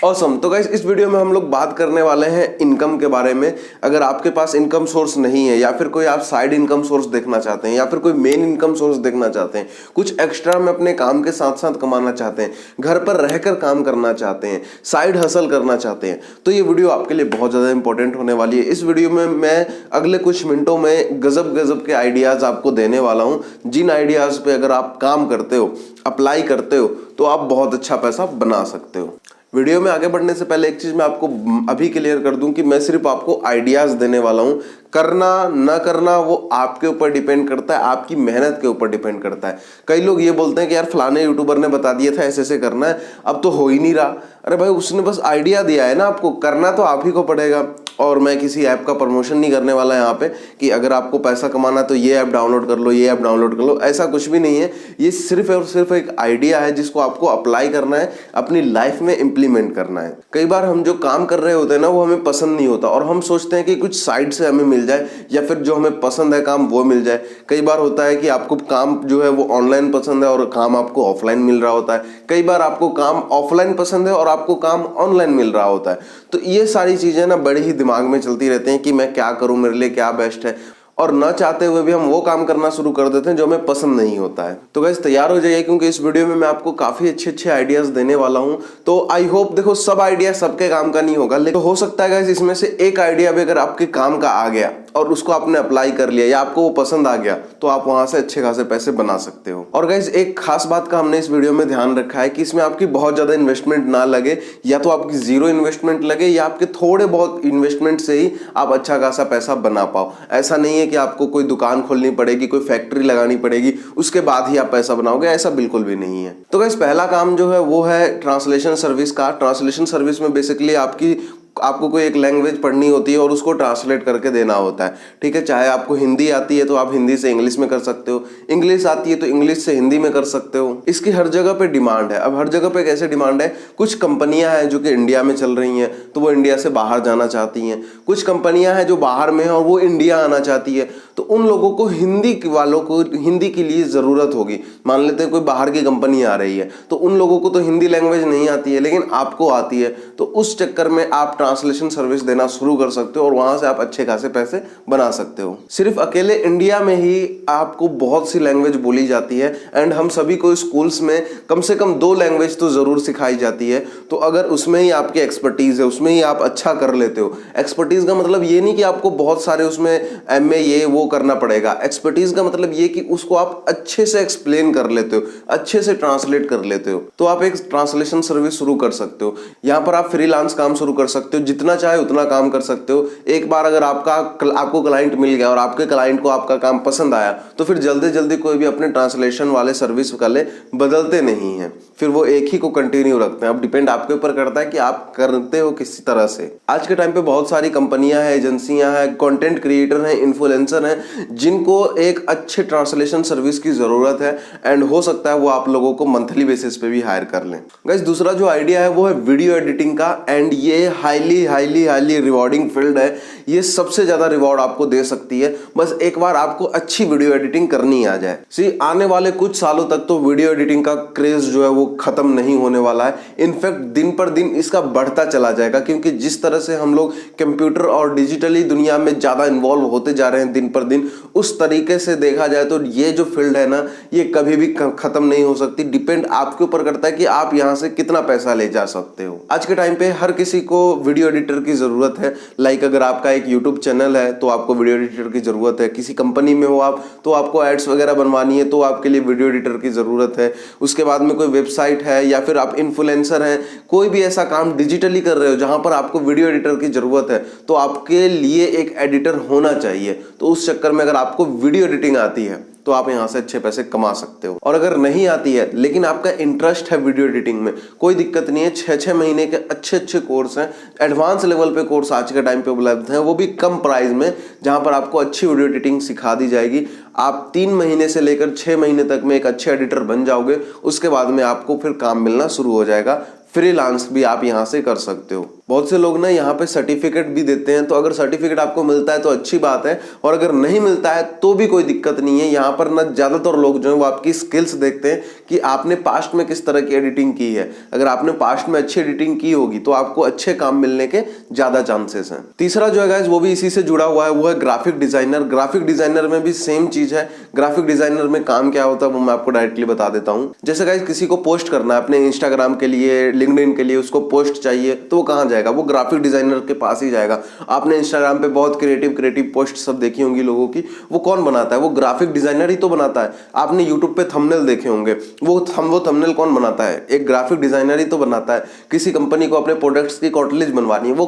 Awesome. तो guys इस video में हम लोग बात करने वाले हैं इनकम के बारे में। अगर आपके पास इनकम सोर्स नहीं है या फिर कोई आप साइड इनकम सोर्स देखना चाहते हैं या फिर कोई मेन इनकम सोर्स देखना चाहते हैं, कुछ एक्स्ट्रा में अपने काम के साथ साथ कमाना चाहते हैं, घर पर रहकर काम करना चाहते हैं, साइड हसल करना चाहते हैं, तो ये वीडियो आपके लिए बहुत ज़्यादा इंपॉर्टेंट होने वाली है। इस वीडियो में मैं अगले कुछ मिनटों में गजब गजब के आइडियाज़ आपको देने वाला हूँ, जिन आइडियाज़ पे अगर आप काम करते हो, अप्लाई करते हो, तो आप बहुत अच्छा पैसा बना सकते हो। वीडियो में आगे बढ़ने से पहले एक चीज मैं आपको अभी क्लियर कर दूं कि मैं सिर्फ आपको आइडियाज देने वाला हूं। करना ना करना वो आपके ऊपर डिपेंड करता है, आपकी मेहनत के ऊपर डिपेंड करता है। कई लोग ये बोलते हैं कि यार फलाने यूट्यूबर ने बता दिया था ऐसे ऐसे करना है, अब तो हो ही नहीं रहा। अरे भाई उसने बस आइडिया दिया है ना, आपको करना तो आप ही को पड़ेगा। और मैं किसी ऐप का प्रमोशन नहीं करने वाला यहाँ पे कि अगर आपको पैसा कमाना तो ये ऐप डाउनलोड कर लो, ये ऐप डाउनलोड कर लो, ऐसा कुछ भी नहीं है। ये सिर्फ और सिर्फ एक आइडिया है जिसको आपको अप्लाई करना है, अपनी लाइफ में इंप्लीमेंट करना है। कई बार हम जो काम कर रहे होते हैं ना वो हमें पसंद नहीं होता और हम सोचते हैं कि कुछ साइड से हमें मिल जाए या फिर जो हमें पसंद है काम वो मिल जाए। कई बार होता है कि आपको काम जो है वो ऑनलाइन पसंद है और काम आपको ऑफलाइन मिल रहा होता है। कई बार आपको काम ऑफलाइन पसंद है और आपको काम ऑनलाइन मिल रहा होता है। तो ये सारी चीजें ना बड़े ही दिमाग में चलती रहती हैं कि मैं क्या करूं, मेरे लिए क्या बेस्ट है, और न चाहते हुए भी हम वो काम करना शुरू कर देते हैं जो हमें पसंद नहीं होता है। तो गाइस तैयार हो जाइए क्योंकि इस वीडियो में मैं आपको काफी अच्छे अच्छे आइडियाज देने वाला हूं। तो आई होप, देखो सब आइडिया सबके काम का नहीं होगा, लेकिन हो सकता है गाइस इसमें से एक आइडिया भी अगर आपके काम का आ गया और उसको आपने अप्लाई कर लिया या आपको वो पसंद आ गया तो आप वहां से अच्छे खासे पैसे बना सकते हो। और गाइस एक खास बात का हमने इस वीडियो में ध्यान रखा है कि इसमें आपकी बहुत ज्यादा इन्वेस्टमेंट ना लगे, या तो आपकी जीरो इन्वेस्टमेंट लगे या आपके थोड़े बहुत इन्वेस्टमेंट से ही आप अच्छा खासा पैसा बना पाओ। ऐसा नहीं है कि आपको कोई दुकान खोलनी पड़ेगी, कोई फैक्ट्री लगानी पड़ेगी, उसके बाद ही आप पैसा बनाओगे, ऐसा बिल्कुल भी नहीं है। तो गाइस पहला काम जो है वो है ट्रांसलेशन सर्विस का। ट्रांसलेशन सर्विस में बेसिकली आपको कोई एक लैंग्वेज पढ़नी होती है और उसको ट्रांसलेट करके देना होता है। ठीक है, चाहे आपको हिंदी आती है तो आप हिंदी से इंग्लिश में कर सकते हो, इंग्लिश आती है तो इंग्लिश से हिंदी में कर सकते हो। इसकी हर जगह पे डिमांड है। अब हर जगह पे कैसे डिमांड है, कुछ कंपनियां हैं जो कि इंडिया में चल रही हैं तो वो इंडिया से बाहर जाना चाहती हैं, कुछ कंपनियां हैं जो बाहर में है और वो इंडिया आना चाहती है, तो उन लोगों को हिंदी वालों को हिंदी के लिए जरूरत होगी। मान लेते हैं कोई बाहर की कंपनी आ रही है तो उन लोगों को तो हिंदी लैंग्वेज नहीं आती है लेकिन आपको आती है, तो उस चक्कर में आप ट्रांसलेशन सर्विस देना शुरू कर सकते हो और वहां से आप अच्छे खासे पैसे बना सकते हो। सिर्फ अकेले इंडिया में ही आपको बहुत सी लैंग्वेज बोली जाती है एंड हम सभी को स्कूल्स में कम से कम 2 लैंग्वेज तो जरूर सिखाई जाती है। तो अगर उसमें ही आपकी एक्सपर्टीज है, उसमें ही आप अच्छा कर लेते हो, एक्सपर्टीज का मतलब ये नहीं कि आपको बहुत सारे उसमें एमए ये वो करना पड़ेगा। एक्सपर्टीज का मतलब ये कि उसको आप अच्छे से एक्सप्लेन कर लेते हो, अच्छे से ट्रांसलेट कर लेते हो, तो आप एक ट्रांसलेशन सर्विस शुरू कर सकते हो। यहां पर आप फ्रीलांस काम शुरू कर सकते हो, जितना चाहे उतना काम कर सकते हो। एक बार अगर आपको क्लाइंट मिल गया और आपके क्लाइंट को आपका काम पसंद आया तो फिर जल्दी जल्दी कोई भी अपने ट्रांसलेशन वाले सर्विस वाले बदलते नहीं है, फिर वो एक ही को कंटिन्यू रखते हैं। अब डिपेंड आपके ऊपर करता है कि आप करते हो किस तरह से। आज के टाइम पे बहुत सारी कंपनियां हैं, एजेंसियां हैं, कंटेंट क्रिएटर हैं, इन्फ्लुएंसर हैं, जिनको एक अच्छे ट्रांसलेशन सर्विस की जरूरत है एंड हो सकता है वो आप लोगों को मंथली बेसिस पे भी हायर कर लें। गाइस दूसरा जो आइडिया है वो है वीडियो एडिटिंग का, एंड ये highly highly highly rewarding field है। ये सबसे ज्यादा रिवॉर्ड आपको दे सकती है, बस एक बार आपको अच्छी वीडियो एडिटिंग करनी आ जाए। आने वाले कुछ सालों तक तो वीडियो एडिटिंग का क्रेज जो है वो खत्म नहीं होने वाला है। इनफैक्ट दिन पर दिन इसका बढ़ता चला जाएगा, क्योंकि जिस तरह से हम लोग कंप्यूटर और डिजिटली दुनिया में ज्यादा इन्वॉल्व होते जा रहे हैं दिन पर दिन, उस तरीके से देखा जाए तो ये जो फील्ड है ना ये कभी भी खत्म नहीं हो सकती। डिपेंड आपके ऊपर करता है कि आप यहां से कितना पैसा ले जा सकते हो। आज के टाइम पे हर किसी को वीडियो एडिटर की जरूरत है। लाइक अगर आपका एक यूट्यूब चैनल है तो आपको वीडियो एडिटर की जरूरत है, किसी कंपनी में हो आप तो आपको एड्स वगैरह बनवानी है तो आपके लिए वीडियो एडिटर की जरूरत है। उसके बाद में कोई वेबसाइट है या फिर आप इन्फ्लुएंसर हैं, कोई भी ऐसा काम डिजिटली कर रहे हो जहां पर आपको वीडियो एडिटर की जरूरत है तो आपके लिए एक एडिटर होना चाहिए। तो उस चक्कर में अगर आपको वीडियो एडिटिंग आती है तो आप यहां से अच्छे पैसे कमा सकते हो। और अगर नहीं आती है लेकिन आपका इंटरेस्ट है वीडियो एडिटिंग में, कोई दिक्कत नहीं है। 6-6 महीने के अच्छे अच्छे कोर्स हैं, एडवांस लेवल पे कोर्स आज के टाइम पे उपलब्ध हैं, वो भी कम प्राइस में, जहां पर आपको अच्छी वीडियो एडिटिंग सिखा दी जाएगी। आप 3 महीने से लेकर 6 महीने तक में एक अच्छे एडिटर बन जाओगे। उसके बाद में आपको फिर काम मिलना शुरू हो जाएगा। फ्रीलांस भी आप यहां से कर सकते हो। बहुत से लोग ना यहाँ पे सर्टिफिकेट भी देते हैं, तो अगर सर्टिफिकेट आपको मिलता है तो अच्छी बात है, और अगर नहीं मिलता है तो भी कोई दिक्कत नहीं है। यहाँ पर ना ज्यादातर लोग जो है वो आपकी स्किल्स देखते हैं कि आपने पास्ट में किस तरह की एडिटिंग की है। अगर आपने पास्ट में अच्छी एडिटिंग की होगी तो आपको अच्छे काम मिलने के ज्यादा चांसेस हैं। तीसरा जो है गाइस वो भी इसी से जुड़ा हुआ है, वो है ग्राफिक डिजाइनर। ग्राफिक डिजाइनर में भी सेम चीज है। ग्राफिक डिजाइनर में काम क्या होता है वो मैं आपको डायरेक्टली बता देता हूं। जैसे गाइस किसी को पोस्ट करना है अपने इंस्टाग्राम के लिए, लिंक्डइन के लिए, उसको पोस्ट चाहिए तो वो कहां जाएगा? वो ग्राफिक डिजाइनर के पास ही जाएगा। आपने इंस्टाग्राम पे बहुत क्रिएटिव पोस्ट सब देखी होंगी लोगों की, वो कौन बनाता है? वो ग्राफिक डिजाइनर ही तो बनाता है। आपने यूट्यूब पे थंबनेल देखे होंगे, वो थंबनेल कौन बनाता है? एक ग्राफिक डिजाइनर ही तो बनाता है। किसी कंपनी को अपने प्रोडक्ट्स की कार्टलेज बनवानी है, वो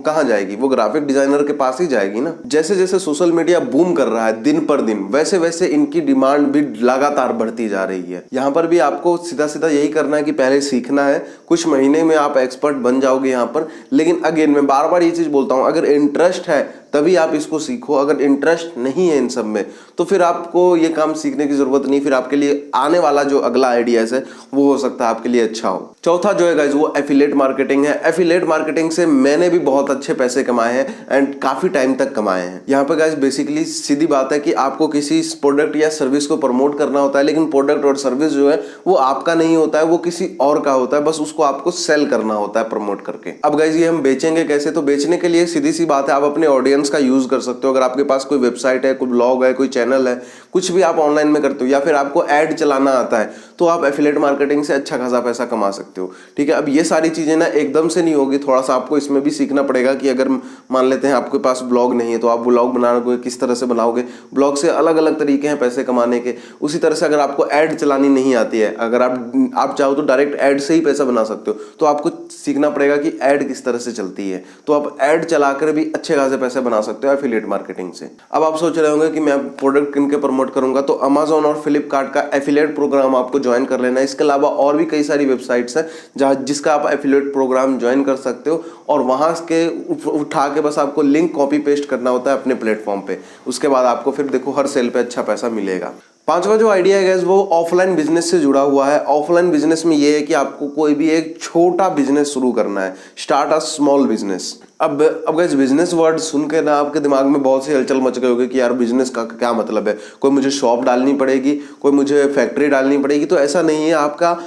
कहां जाएगी? वो ग्राफिक डिजाइनर के पास ही जाएगी ना। जैसे जैसे सोशल मीडिया बूम कर रहा है दिन पर दिन, वैसे वैसे इनकी डिमांड भी लगातार बढ़ती जा रही है। यहाँ पर भी आपको सीधा सीधा यही करना है कि पहले सीखना है, कुछ महीने में आप एक्सपर्ट बन जाओगे यहाँ पर। लेकिन अगेन मैं बार बार ये चीज बोलता हूँ, अगर इंटरेस्ट है तभी आप इसको सीखो। अगर इंटरेस्ट नहीं है इन सब में तो फिर आपको ये काम सीखने की जरूरत नहीं। फिर आपके लिए आने वाला जो अगला आइडियाज है वो हो सकता है आपके लिए अच्छा हो। चौथा जो है गाइस वो एफिलिएट मार्केटिंग है। एफिलिएट मार्केटिंग से मैंने भी बहुत अच्छे पैसे कमाए हैं एंड काफी टाइम तक कमाए हैं। यहाँ पे गाइस बेसिकली सीधी बात है कि आपको किसी प्रोडक्ट या सर्विस को प्रमोट करना होता है, लेकिन प्रोडक्ट और सर्विस जो है वो आपका नहीं होता है, वो किसी और का होता है। बस उसको आपको सेल करना होता है प्रमोट करके। अब गाइस ये हम बेचेंगे कैसे? तो बेचने के लिए सीधी सी बात है, आप अपने ऑडियंस का यूज कर सकते हो। अगर आपके पास कोई वेबसाइट है, कोई ब्लॉग है, कोई चैनल है, कुछ भी आप ऑनलाइन में करते हो, या फिर आपको ऐड चलाना आता है, तो आप एफिलिएट मार्केटिंग से अच्छा खासा पैसा कमा सकते हो। ठीक है, अब ये सारी चीजें ना एकदम से नहीं होगी, थोड़ा सा आपको इसमें भी सीखना पड़ेगा कि अगर मान लेते हैं आपके पास ब्लॉग नहीं है तो आप ब्लॉग बनाओगे, किस तरह से बनाओगे। ब्लॉग से अलग अलग तरीके हैं पैसे कमाने के। उसी तरह से अगर आपको ऐड चलानी नहीं आती है, अगर आप चाहो तो डायरेक्ट ऐड से ही पैसा बना सकते हो, तो आपको सीखना पड़ेगा कि ऐड किस तरह से चलती है। तो आप ऐड चलाकर भी अच्छे खासे पैसे बना सकते हो एफिलिएट मार्केटिंग से। अब आप सोच रहे होंगे कि मैं प्रोडक्ट किन के प्रमोट करूंगा, तो अमेजॉन और फ्लिपकार्ट का एफिलिएट प्रोग्राम आपको ज्वाइन कर लेना है। इसके अलावा और भी कई सारी वेबसाइट्स हैं जहां जिसका आप एफिलिएट प्रोग्राम ज्वाइन कर सकते हो, और वहां के उठा के बस आपको लिंक कॉपी पेस्ट करना होता है अपने प्लेटफॉर्म पे। उसके बाद आपको फिर देखो हर सेल पे अच्छा पैसा मिलेगा। पांचवा जो आइडिया है गाइस वो ऑफलाइन बिजनेस से जुड़ा हुआ है। ऑफलाइन बिजनेस में ये है कि आपको कोई भी एक छोटा बिजनेस शुरू करना है, स्टार्ट अ स्मॉल बिजनेस। अब गाइस बिजनेस वर्ड सुन के ना आपके दिमाग में बहुत सी हलचल मच गई होगी कि यार बिजनेस का क्या मतलब है, कोई मुझे शॉप डालनी पड़ेगी, कोई मुझे फैक्ट्री डालनी पड़ेगी। तो ऐसा नहीं है।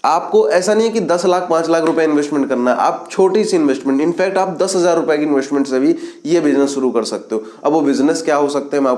आपको ऐसा नहीं है कि 10 लाख 5 लाख रुपए इन्वेस्टमेंट करना है। आप छोटी सी इन्वेस्टमेंट, इनफैक्ट आप 10,000 रुपए की इन्वेस्टमेंट से भी ये बिजनेस शुरू कर सकते हो। अब वो बिजनेस क्या हो सकते हैं मैं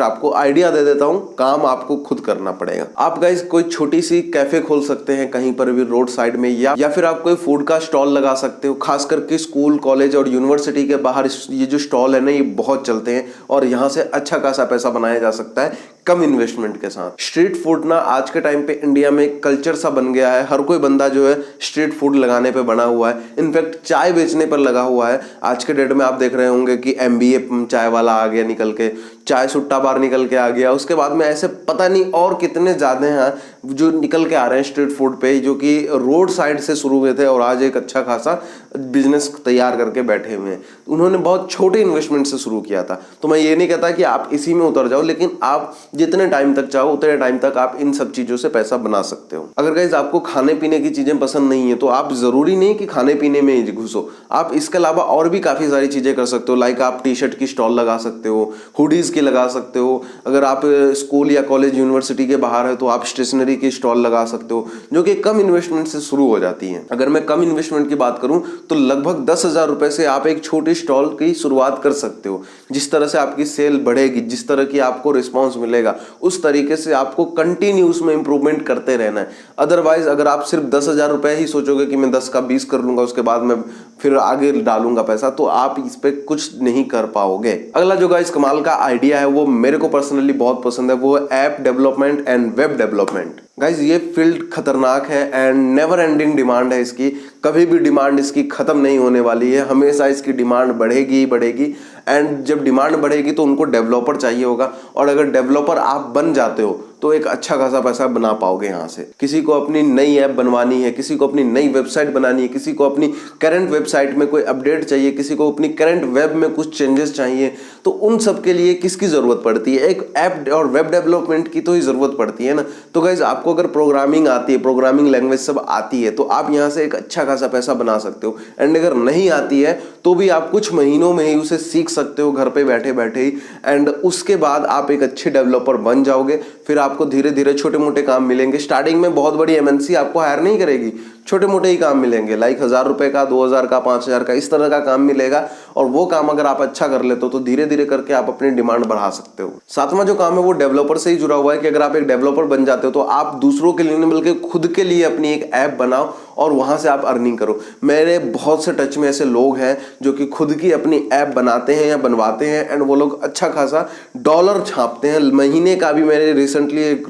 आपको आइडिया दे देता हूँ, काम आपको खुद करना पड़ेगा। आप गाइस कोई छोटी सी कैफे खोल सकते हैं कहीं पर भी रोड साइड में, या फिर आप कोई फूड का स्टॉल लगा सकते हो। खास करके स्कूल, कॉलेज और यूनिवर्सिटी के बाहर ये जो स्टॉल है ना ये बहुत चलते हैं, और यहाँ से अच्छा खासा पैसा बनाया जा सकता है कम इन्वेस्टमेंट के साथ। स्ट्रीट फूड ना आज के टाइम पे इंडिया में कल्चर सा बन गया है। हर कोई बंदा जो है स्ट्रीट फूड लगाने पे बना हुआ है, इनफैक्ट चाय बेचने पर लगा हुआ है। आज के डेट में आप देख रहे होंगे कि MBA चाय वाला आ गया निकल के, चाय सुट्टा बार निकल के आ गया। उसके बाद में ऐसे पता नहीं और कितने ज्यादा हैं जो निकल के आ रहे हैं स्ट्रीट फूड पे, जो कि रोड साइड से शुरू हुए थे और आज एक अच्छा खासा बिजनेस तैयार करके बैठे हुए हैं। उन्होंने बहुत छोटे इन्वेस्टमेंट से शुरू किया था। तो मैं ये नहीं कहता कि आप इसी में उतर जाओ, लेकिन आप जितने टाइम तक चाहो उतने टाइम तक आप इन सब चीजों से पैसा बना सकते हो। अगर गाइस आपको खाने पीने की चीजें पसंद नहीं है तो आप जरूरी नहीं कि खाने पीने में ही घुसो। आप इसके अलावा और भी काफी सारी चीजें कर सकते हो। लाइक आप टी शर्ट की स्टॉल लगा सकते हो, हुडीज की लगा सकते हो। अगर आप स्कूल या कॉलेज यूनिवर्सिटी के बाहर है तो आप स्टेशनरी की स्टॉल लगा सकते हो, जो कि कम इन्वेस्टमेंट से शुरू हो जाती है। अगर मैं कम इन्वेस्टमेंट की बात करूं तो लगभग 10,000 रुपए से आप एक छोटी स्टॉल की शुरुआत कर सकते हो। जिस तरह से आपकी सेल बढ़ेगी, जिस तरह की आपको रिस्पॉन्स मिलेगा, उस तरीके से आपको कंटिन्यूस में इंप्रूवमेंट करते रहना है। अदरवाइज अगर आप सिर्फ 10,000 रुपए ही सोचोगे कि मैं 10 का 20 कर लूंगा, उसके बाद मैं फिर आगे डालूंगा पैसा, तो आप इस पे कुछ नहीं कर पाओगे। अगला जो गाइस कमाल का आइडिया है वो मेरे को पर्सनली बहुत पसंद है, वो है app development and web development. Guys ये फील्ड खतरनाक है एंड नेवर एंडिंग डिमांड है इसकी। कभी भी डिमांड इसकी खत्म नहीं होने वाली है, हमेशा इसकी डिमांड बढ़ेगी ही बढ़ेगी। एंड जब डिमांड बढ़ेगी तो उनको डेवलपर चाहिए होगा, और अगर डेवलपर आप बन जाते हो तो एक अच्छा खासा पैसा बना पाओगे यहाँ से। किसी को अपनी नई ऐप बनवानी है, किसी को अपनी नई वेबसाइट बनानी है, किसी को अपनी करंट वेबसाइट में कोई अपडेट चाहिए, किसी को अपनी करंट वेब में कुछ चेंजेस चाहिए, तो उन सब के लिए किसकी जरूरत पड़ती है? एक ऐप और वेब डेवलपमेंट की तो ही जरूरत पड़ती है ना। तो गाइज आपको अगर प्रोग्रामिंग आती है, प्रोग्रामिंग लैंग्वेज सब आती है, तो आप यहाँ से एक अच्छा खासा पैसा बना सकते हो। एंड अगर नहीं आती है तो भी आप कुछ महीनों में ही उसे सीख सकते हो घर पे बैठे बैठे ही। एंड उसके बाद आप एक अच्छे डेवलपर बन जाओगे। फिर आपको धीरे धीरे छोटे मोटे काम मिलेंगे। स्टार्टिंग में बहुत बड़ी एमएनसी आपको हायर नहीं करेगी, छोटे मोटे ही काम मिलेंगे, लाइक 1000 रुपए का, 2000 का, 5000 का, इस तरह का काम मिलेगा। और वो काम अगर आप अच्छा कर लेते हो तो धीरे धीरे करके आप अपनी डिमांड बढ़ा सकते हो। सातवां जो काम है वो डेवलपर से ही जुड़ा हुआ है कि अगर आप एक डेवलपर बन जाते हो तो आप दूसरों के लिए नहीं बल्कि खुद के लिए अपनी एक ऐप बनाओ और वहां से आप अर्निंग करो। मेरे बहुत से टच में ऐसे लोग हैं जो कि खुद की अपनी ऐप बनाते हैं या बनवाते हैं एंड वो लोग अच्छा खासा डॉलर छापते हैं महीने का। भी मेरे रिसेंटली एक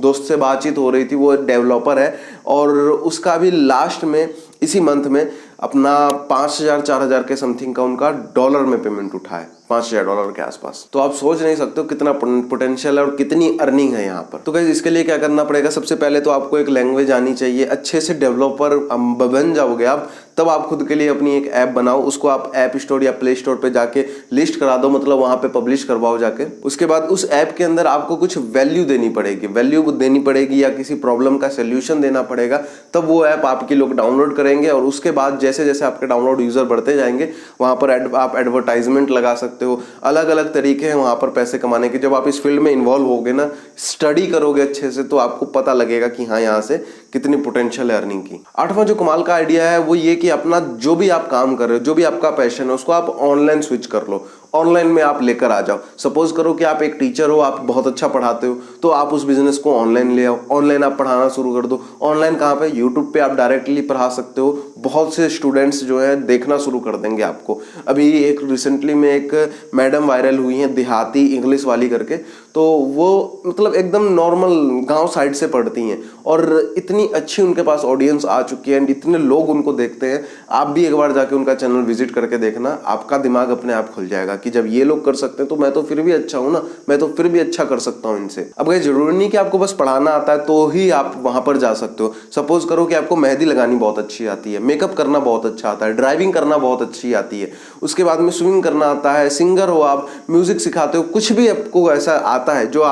दोस्त से बातचीत हो रही थी, वो डेवलपर है और उसका भी लास्ट में इसी मंथ में अपना 5000 4000 के समथिंग का उनका डॉलर में पेमेंट उठा है, $5000 के आसपास। तो आप सोच नहीं सकते हो कितना पोटेंशियल है और कितनी अर्निंग है यहाँ पर। तो गाइस इसके लिए क्या करना पड़ेगा? सबसे पहले तो आपको एक लैंग्वेज आनी चाहिए। अच्छे से डेवलपर बन जाओगे आप, तब आप खुद के लिए अपनी एक ऐप बनाओ। उसको आप ऐप स्टोर या प्ले स्टोर पे जाके लिस्ट करा दो, मतलब वहां पे पब्लिश करवाओ जाके। उसके बाद उस ऐप के अंदर आपको कुछ वैल्यू देनी पड़ेगी या किसी प्रॉब्लम का सोल्यूशन देना पड़ेगा, तब वो ऐप आपके लोग डाउनलोड करेंगे। और उसके बाद जैसे जैसे आपके डाउनलोड यूजर बढ़ते जाएंगे, वहां पर आप एडवर्टाइजमेंट लगा सकते हो। अलग अलग तरीके हैं वहां पर पैसे कमाने के। जब आप इस फील्ड में इन्वॉल्व होगे ना, स्टडी करोगे अच्छे से, तो आपको पता लगेगा कि हाँ यहाँ से कितनी पोटेंशियल है अर्निंग की। आठवां जो कमाल का आइडिया है वो ये कि अपना जो भी आप काम कर रहे हो, जो भी आपका पैशन है, उसको आप ऑनलाइन स्विच कर लो, ऑनलाइन में आप लेकर आ जाओ। सपोज करो कि आप एक टीचर हो, आप बहुत अच्छा पढ़ाते हो, तो आप उस बिजनेस को ऑनलाइन ले आओ, ऑनलाइन आप पढ़ाना शुरू कर दो। ऑनलाइन कहाँ पे? यूट्यूब पे आप डायरेक्टली पढ़ा सकते हो। बहुत से स्टूडेंट्स जो है देखना शुरू कर देंगे आपको। अभी एक रिसेंटली में एक मैडम वायरल हुई है देहाती इंग्लिश वाली करके, तो वो मतलब एकदम नॉर्मल गांव साइड से पढ़ती हैं और इतनी अच्छी उनके पास ऑडियंस आ चुकी है एंड इतने लोग उनको देखते हैं। आप भी एक बार जाके उनका चैनल विजिट करके देखना, आपका दिमाग अपने आप खुल जाएगा कि जब ये लोग कर सकते हैं तो मैं तो फिर भी अच्छा हूं ना, मैं तो फिर भी अच्छा कर सकता हूं इनसे। अब ये जरूरी नहीं कि आपको बस पढ़ाना आता है तो ही आप वहां पर जा सकते हो। सपोज करो कि आपको मेहंदी लगानी बहुत अच्छी आती है, मेकअप करना बहुत अच्छा आता है, ड्राइविंग करना बहुत अच्छी आती है, उसके बाद में स्विमिंग करना आता है, सिंगर हो आप, म्यूजिक सिखाते हो, कुछ भी आपको ऐसा आता है जो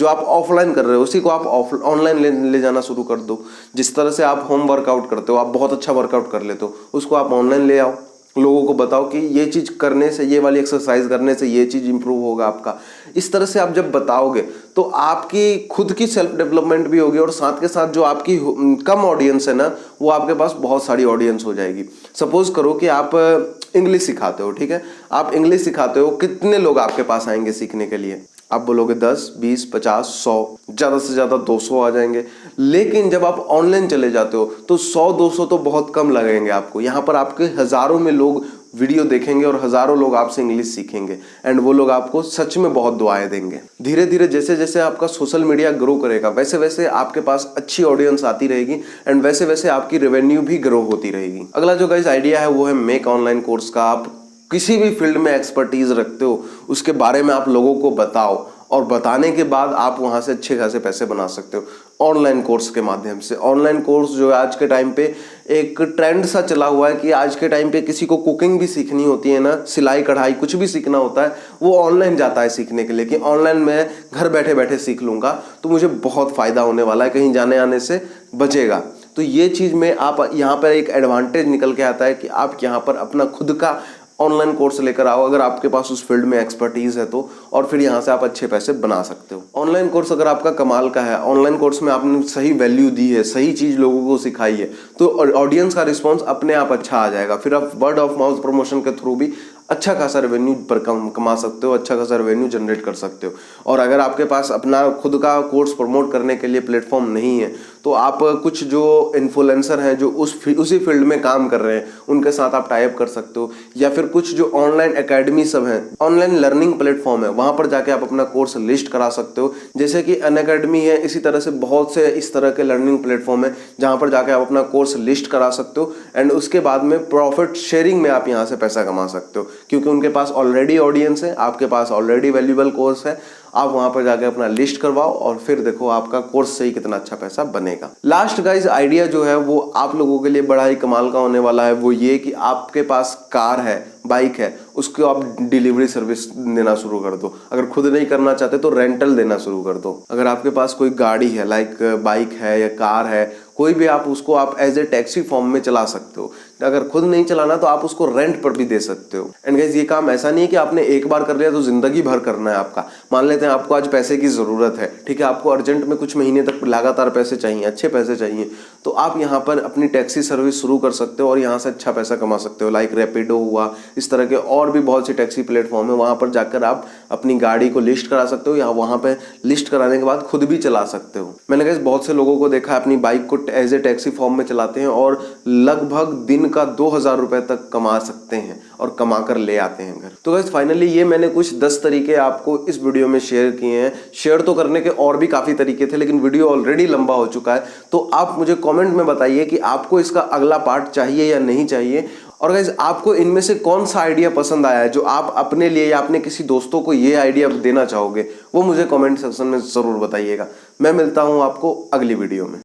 आप ऑफलाइन कर रहे हो, उसी को आप ऑनलाइन ले जाना शुरू कर दो। जिस तरह से आप होम वर्कआउट करते हो, आप बहुत अच्छा वर्कआउट कर लेते हो, उसको आप ऑनलाइन ले आओ। लोगों को बताओ कि ये चीज करने से, ये वाली एक्सरसाइज करने से ये चीज इंप्रूव होगा आपका। इस तरह से आप जब बताओगे तो आपकी खुद की सेल्फ डेवलपमेंट भी होगी और साथ के साथ जो आपकी कम ऑडियंस है ना, वो आपके पास बहुत सारी ऑडियंस हो जाएगी। सपोज करो कि आप इंग्लिश सिखाते हो, ठीक है, आप इंग्लिश सिखाते हो, कितने लोग आपके पास आएंगे सीखने के लिए? आप बोलोगे 10, 20, 50, 100, ज्यादा से ज्यादा 200 आ जाएंगे। लेकिन जब आप ऑनलाइन चले जाते हो तो 100-200 तो बहुत कम लगेंगे आपको। यहाँ पर आपके हजारों में लोग वीडियो देखेंगे और हजारों लोग आपसे इंग्लिश सीखेंगे एंड वो लोग आपको सच में बहुत दुआएं देंगे। धीरे धीरे जैसे जैसे आपका सोशल मीडिया ग्रो करेगा, वैसे वैसे आपके पास अच्छी ऑडियंस आती रहेगी एंड वैसे वैसे आपकी रेवेन्यू भी ग्रो होती रहेगी। अगला जो गाइस आइडिया है वो है मेक ऑनलाइन कोर्स का। आप किसी भी फील्ड में एक्सपर्टीज रखते हो, उसके बारे में आप लोगों को बताओ और बताने के बाद आप वहां से अच्छे खासे पैसे बना सकते हो ऑनलाइन कोर्स के माध्यम से। ऑनलाइन कोर्स जो है आज के टाइम पे एक ट्रेंड सा चला हुआ है कि आज के टाइम पे किसी को कुकिंग भी सीखनी होती है ना, सिलाई कढ़ाई कुछ भी सीखना होता है, वो ऑनलाइन जाता है सीखने के लिए कि ऑनलाइन मैं घर बैठे बैठे सीख लूंगा तो मुझे बहुत फायदा होने वाला है, कहीं जाने आने से बचेगा। तो ये चीज में आप यहाँ पर एक एडवांटेज निकल के आता है कि आप यहाँ पर अपना खुद का ऑनलाइन कोर्स लेकर आओ अगर आपके पास उस फील्ड में एक्सपर्टीज है तो, और फिर यहाँ से आप अच्छे पैसे बना सकते हो। ऑनलाइन कोर्स अगर आपका कमाल का है, ऑनलाइन कोर्स में आपने सही वैल्यू दी है, सही चीज लोगों को सिखाई है, तो ऑडियंस का रिस्पॉन्स अपने आप अच्छा आ जाएगा। फिर आप वर्ड ऑफ माउथ प्रमोशन के थ्रू भी अच्छा खासा रेवेन्यू पर कमा सकते हो, अच्छा खासा रेवेन्यू जनरेट कर सकते हो। और अगर आपके पास अपना खुद का कोर्स प्रमोट करने के लिए प्लेटफॉर्म नहीं है तो आप कुछ जो इन्फ्लुएंसर हैं जो उसी फील्ड में काम कर रहे हैं उनके साथ आप टाई अप कर सकते हो, या फिर कुछ जो ऑनलाइन एकेडमी सब हैं, ऑनलाइन लर्निंग प्लेटफॉर्म है, वहां पर जाके आप अपना कोर्स लिस्ट करा सकते हो। जैसे कि अनअकैडमी है, इसी तरह से बहुत से इस तरह के लर्निंग प्लेटफॉर्म है जहां पर जाके आप अपना कोर्स लिस्ट करा सकते हो एंड उसके बाद में प्रॉफिट शेयरिंग में आप यहाँ से पैसा कमा सकते हो। क्योंकि उनके पास ऑलरेडी ऑडियंस है, आपके पास ऑलरेडी वैल्यूएबल कोर्स है। आप वहां पर जाके अपना लिस्ट करवाओ और फिर देखो आपका कोर्स से ही कितना अच्छा पैसा बनेगा। लास्ट गाइज आइडिया जो है वो आप लोगों के लिए बड़ा ही कमाल का होने वाला है। वो ये कि आपके पास कार है, बाइक है, उसको आप डिलीवरी सर्विस देना शुरू कर दो। अगर खुद नहीं करना चाहते तो रेंटल देना शुरू कर दो। अगर आपके पास कोई गाड़ी है, लाइक बाइक है या कार है, कोई भी, आप उसको आप एज ए टैक्सी फॉर्म में चला सकते हो। अगर खुद नहीं चलाना तो आप उसको रेंट पर भी दे सकते हो। एंड गाइस ये काम ऐसा नहीं है कि आपने एक बार कर लिया तो जिंदगी भर करना है आपका। मान लेते हैं आपको आज पैसे की जरूरत है, ठीक है, आपको अर्जेंट में कुछ महीने तक लगातार पैसे चाहिए, अच्छे पैसे चाहिए, तो आप यहाँ पर अपनी टैक्सी सर्विस शुरू कर सकते हो और यहाँ से अच्छा पैसा कमा सकते हो। लाइक रैपिडो हुआ, इस तरह के और भी बहुत से टैक्सी प्लेटफॉर्म है। वहां पर जाकर आप अपनी गाड़ी को लिस्ट करा सकते हो या वहां पे लिस्ट कराने के बाद खुद भी चला सकते हो। मैंने गाइस बहुत से लोगों को देखा है अपनी बाइक को एज ए टैक्सी फॉर्म में चलाते हैं और लगभग दिन का 2000 रुपए तक कमा सकते हैं और कमा कर ले आते हैं घर। तो गाइस फाइनली ये मैंने कुछ 10 तरीके आपको इस वीडियो में शेयर किए हैं। शेयर तो करने के और भी काफी तरीके थे, लेकिन वीडियो ऑलरेडी लंबा हो चुका है। तो आप मुझे कमेंट में बताइए कि आपको इसका अगला पार्ट चाहिए या नहीं चाहिए। और गाइज आपको इनमें से कौन सा आइडिया पसंद आया है जो आप अपने लिए या अपने किसी दोस्तों को ये आइडिया देना चाहोगे, वो मुझे कमेंट सेक्शन में जरूर बताइएगा। मैं मिलता हूं आपको अगली वीडियो में।